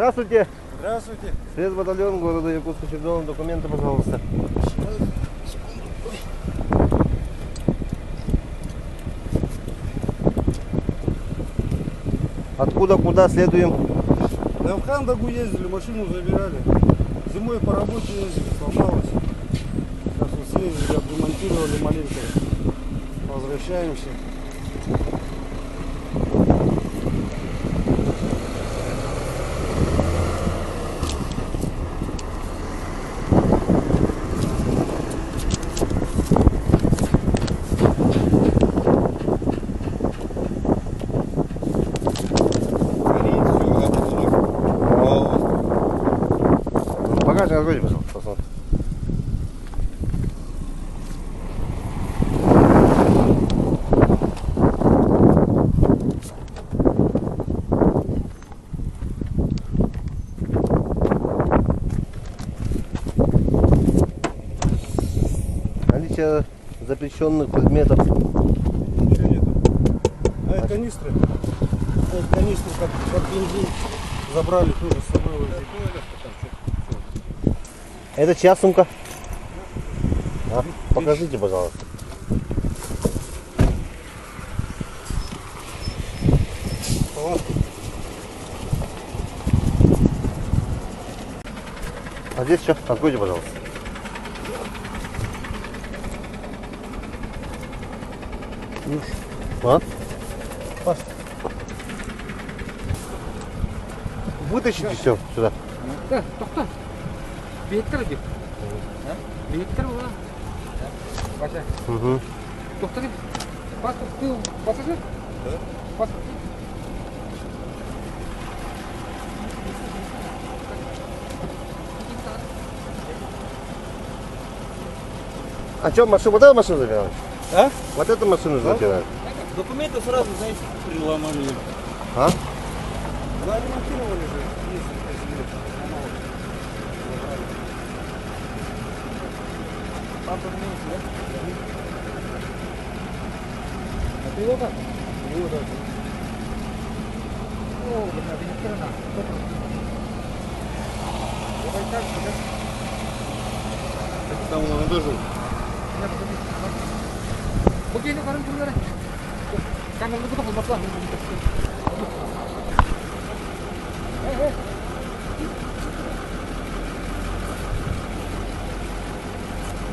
Здравствуйте. Здравствуйте. Спецбатальон города Якутска, Чердон. Документы, пожалуйста. Откуда, куда следуем? Да в Хандагу ездили, машину забирали. Зимой по работе ездили, сломалась. Сейчас вот съездили, отремонтировали маленько. Возвращаемся. Багажник откройте, пожалуйста, посмотрим. Наличие запрещенных предметов. Ничего нету. А это канистры. Это канистры, как бензин. Забрали тоже с собой. Это чья сумка? А? Покажите, пожалуйста. Палатки. А здесь что? Откройте, пожалуйста. А? Вытащите все сюда. Да, тоқта. Беттер деп. Беттер була. Баша. Угу. Тоқта деп. Паспорт ты пассажир? Да. Паспорт. А что, машину, вот эту машину забирали? А? Вот эту машину забирали. Документы сразу, знаете, приломали. А? Да, ремонтировали же. Ездили по земле. Сломалось. Забрали. Папа вместе, да? А ты его как? Его, да. О, benar ini kena. Давай так, да? Это там он дожил. Begini orang dulu deh. Kamera lu tuh lepas lah.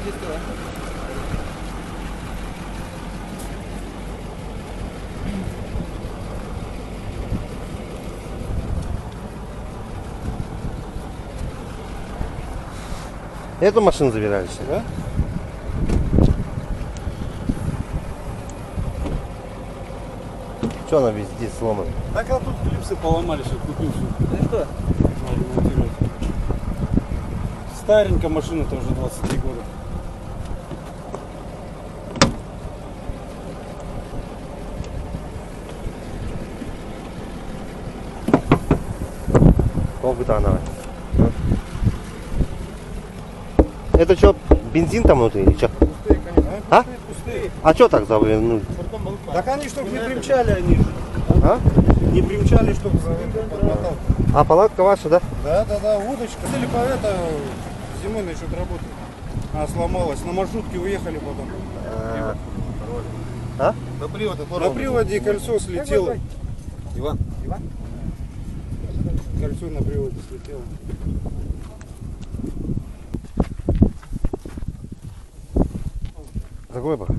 Gitu ya. Эту машину забирали, Да? Что она везде сломана? Так а тут клипсы поломались, вот купил все. Это? Ремонтировать. Старенькая машина-то уже 23 года. Сколько-то она. Это что, бензин там внутри или что? Пустые, конечно. А? Пустые. А что так завернули? Так они, чтобы не примчали они же. А? Не примчали, чтобы подмотал. А палатка ваша, да? Да, удочка. Или по это зимой насчет работы. Она сломалась. На маршрутке уехали потом. А? На приводе кольцо слетело. Иван. Кольцо на приводе слетело. Закрой пока.